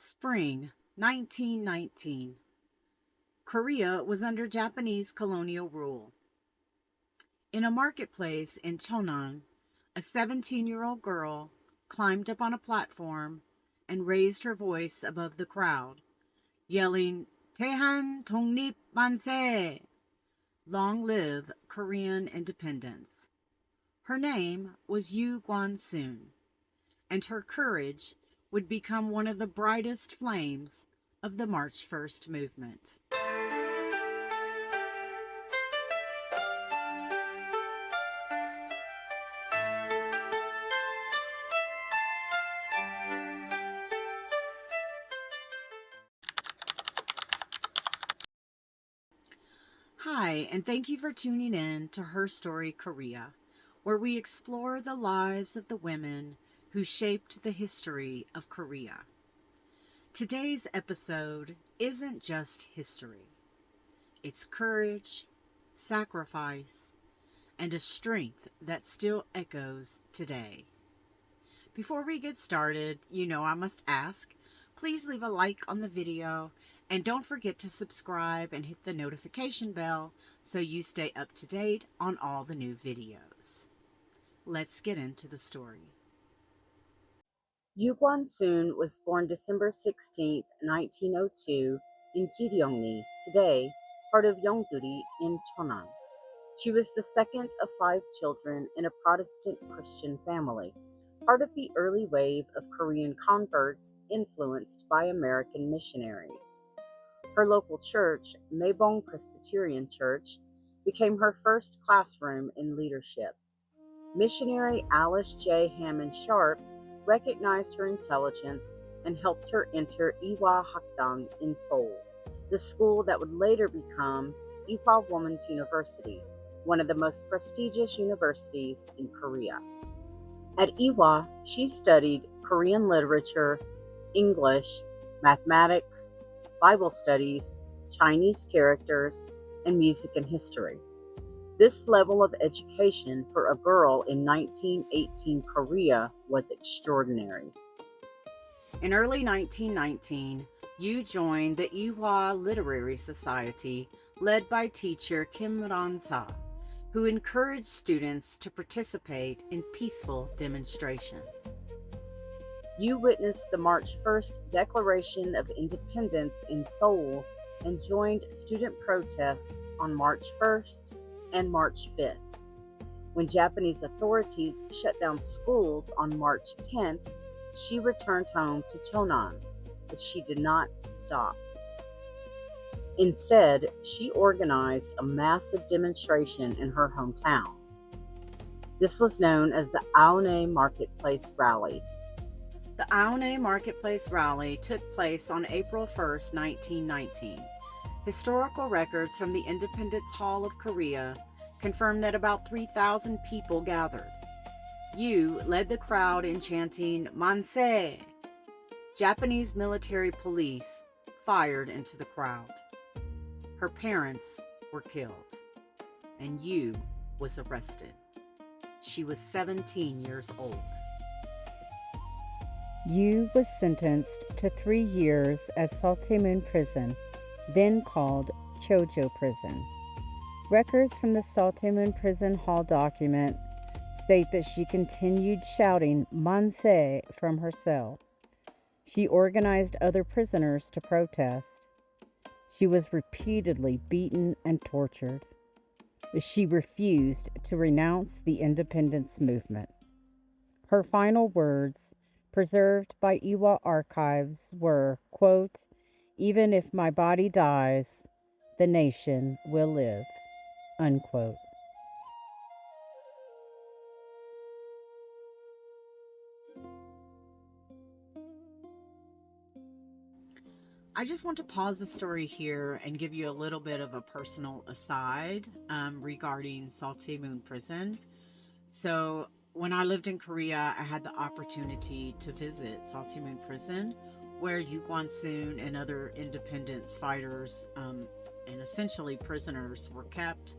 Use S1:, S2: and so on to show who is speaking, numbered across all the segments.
S1: Spring 1919. Korea was under Japanese colonial rule. In a marketplace in Cheonan, a 17-year-old girl climbed up on a platform and raised her voice above the crowd, yelling, "Taehan Dongnip Manse!" Long live Korean independence. Her name was GwanSun, and her courage would become one of the brightest flames of the March 1st movement. Hi, and thank you for tuning in to Herstory Korea, where we explore the lives of the women who shaped the history of Korea. Today's episode isn't just history. It's courage, sacrifice, and a strength that still echoes today. Before we get started, I must ask, please leave a like on the video and don't forget to subscribe and hit the notification bell so you stay up to date on all the new videos. Let's get into the story. Gwan-sun was born December 16, 1902 in Jiryongni, today part of Yeongduri in Cheonan. She was the second of 5 children in a Protestant Christian family, part of the early wave of Korean converts influenced by American missionaries. Her local church, Maebong Presbyterian Church, became her first classroom in leadership. Missionary Alice J. Hammond Sharp recognized her intelligence and helped her enter Ewha Hakdang in Seoul, the school that would later become Ewha Women's University, one of the most prestigious universities in Korea. At Ewha, she studied Korean literature, English, mathematics, Bible studies, Chinese characters, and music and history. This level of education for a girl in 1918 Korea was extraordinary. In early 1919, Yu joined the Ewha Literary Society led by teacher Kim Ran-sa, who encouraged students to participate in peaceful demonstrations. Yu witnessed the March 1st Declaration of Independence in Seoul and joined student protests on March 1st and March 5th. When Japanese authorities shut down schools on March 10th, she returned home to Cheonan, but she did not stop. Instead, she organized a massive demonstration in her hometown. This was known as the Aone Marketplace Rally. The Aone Marketplace Rally took place on April 1st, 1919. Historical records from the Independence Hall of Korea confirm that about 3,000 people gathered. Yu led the crowd in chanting "Manse!" Japanese military police fired into the crowd. Her parents were killed, and Yu was arrested. She was 17 years old.
S2: Yu was sentenced to 3 years at Seodaemun Prison, then called Kyojo Prison. Records from the Seodaemun Prison Hall document state that she continued shouting "Manse" from her cell. She organized other prisoners to protest. She was repeatedly beaten and tortured. She refused to renounce the independence movement. Her final words, preserved by Ewha archives, were, quote, "Even if my body dies, the nation will live," unquote.
S1: I just want to pause the story here and give you a little bit of a personal aside regarding Seodaemun Prison. So, when I lived in Korea, I had the opportunity to visit Seodaemun Prison, where Yu Gwan-sun and other independence fighters and essentially prisoners were kept,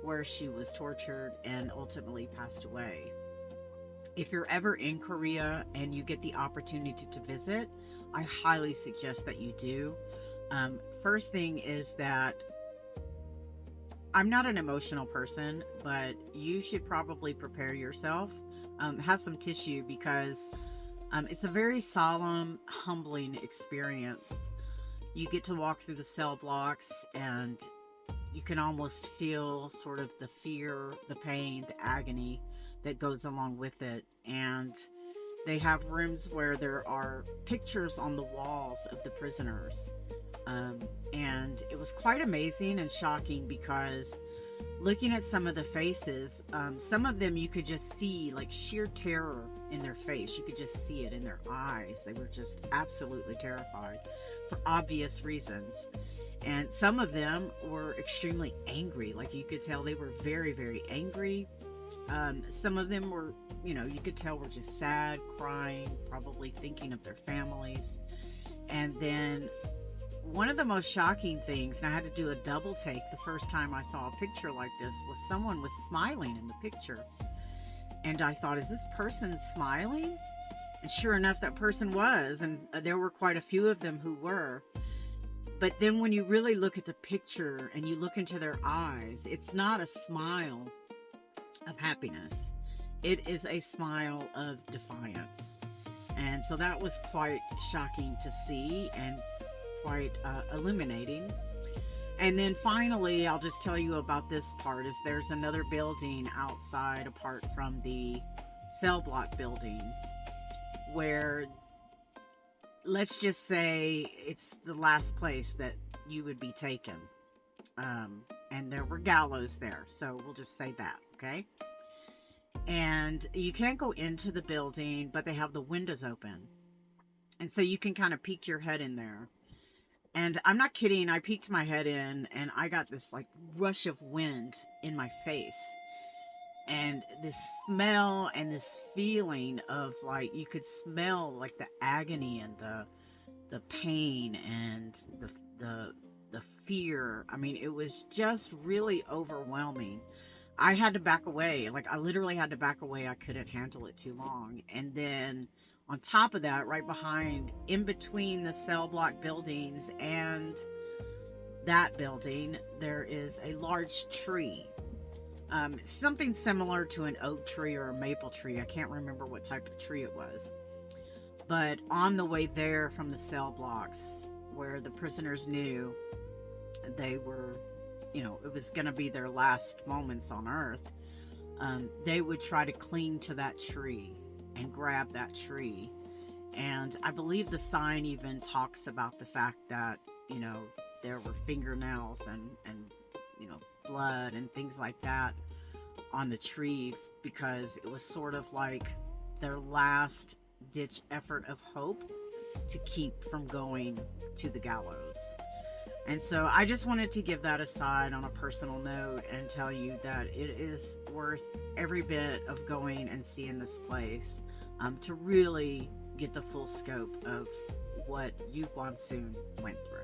S1: where she was tortured and ultimately passed away. If you're ever in Korea and you get the opportunity to visit, I highly suggest that you do. First thing is that I'm not an emotional person, but you should probably prepare yourself. Have some tissue because it's a very solemn, humbling experience. You get to walk through the cell blocks and you can almost feel sort of the fear, the pain, the agony that goes along with it. And they have rooms where there are pictures on the walls of the prisoners. Um, and it was quite amazing and shocking because looking at some of the faces, some of them you could just see like sheer terror in their face. You could just see it in their eyes. They were just absolutely terrified for obvious reasons. And some of them were extremely angry. Like you could tell they were very, very angry. Some of them were, you could tell were just sad, crying, probably thinking of their families. And then one of the most shocking things, and I had to do a double take the first time I saw a picture like this, was someone was smiling in the picture. And I thought, is this person smiling? And sure enough, that person was. And there were quite a few of them who were. But then when you really look at the picture and you look into their eyes, it's not a smile of happiness. It is a smile of defiance. And so that was quite shocking to see and quite illuminating. And then finally, I'll just tell you about this part, is there's another building outside apart from the cell block buildings where, let's just say, it's the last place that you would be taken. And there were gallows there, so we'll just say that, okay? And you can't go into the building, but they have the windows open. And so you can kind of peek your head in there. And I'm not kidding, I peeked my head in and I got this like rush of wind in my face. And this smell and this feeling of like, you could smell like the agony and the pain and the fear. I mean, it was just really overwhelming. I had to back away. Like I literally had to back away. I couldn't handle it too long. And then on top of that, right behind, in between the cell block buildings and that building, there is a large tree. Something similar to an oak tree or a maple tree. I can't remember what type of tree it was. But on the way there from the cell blocks, where the prisoners knew they were, it was going to be their last moments on earth, they would try to cling to that tree and grab that tree. And I believe the sign even talks about the fact that, there were fingernails and blood and things like that on the tree, because it was sort of like their last ditch effort of hope to keep from going to the gallows. And so I just wanted to give that aside on a personal note and tell you that it is worth every bit of going and seeing this place, to really get the full scope of what GwanSun went through.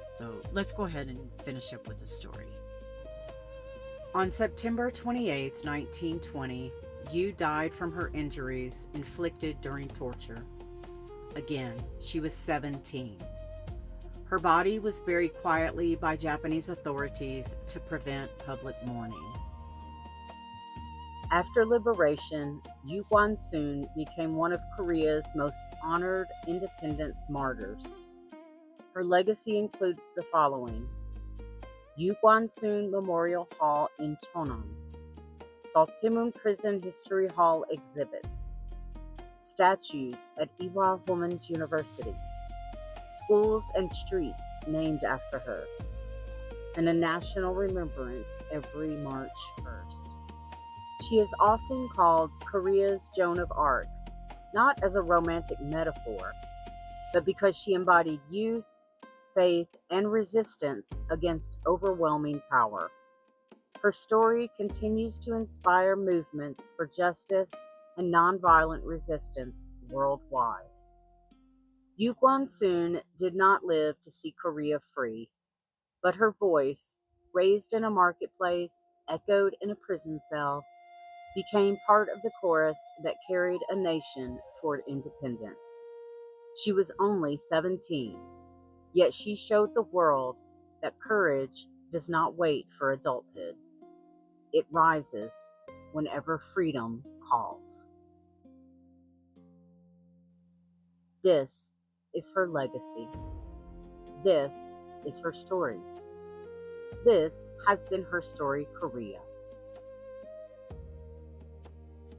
S1: So let's go ahead and finish up with the story. On September 28, 1920, Yu died from her injuries inflicted during torture. Again, she was 17. Her body was buried quietly by Japanese authorities to prevent public mourning. After liberation, Yu GwanSun became one of Korea's most honored independence martyrs. Her legacy includes the following: Yu GwanSun Memorial Hall in Cheonan, Seodaemun Prison History Hall exhibits, statues at Ewha Women's University, schools and streets named after her, and a national remembrance every March 1st. She is often called Korea's Joan of Arc, not as a romantic metaphor, but because she embodied youth, faith, and resistance against overwhelming power. Her story continues to inspire movements for justice and nonviolent resistance worldwide. Yu GwanSun did not live to see Korea free, but her voice, raised in a marketplace, echoed in a prison cell, became part of the chorus that carried a nation toward independence. She was only 17, yet she showed the world that courage does not wait for adulthood. It rises whenever freedom calls. This is her legacy. This is her story. This has been Herstory Korea.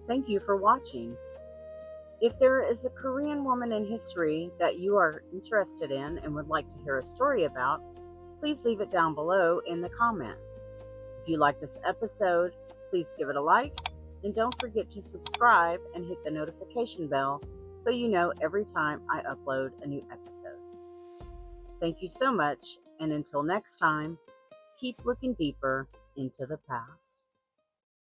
S1: Thank you for watching. If there is a Korean woman in history that you are interested in and would like to hear a story about, please leave it down below in the comments. If you like this episode, please give it a like, and don't forget to subscribe and hit the notification bell so you know every time I upload a new episode. Thank you so much, and until next time, keep looking deeper into the past.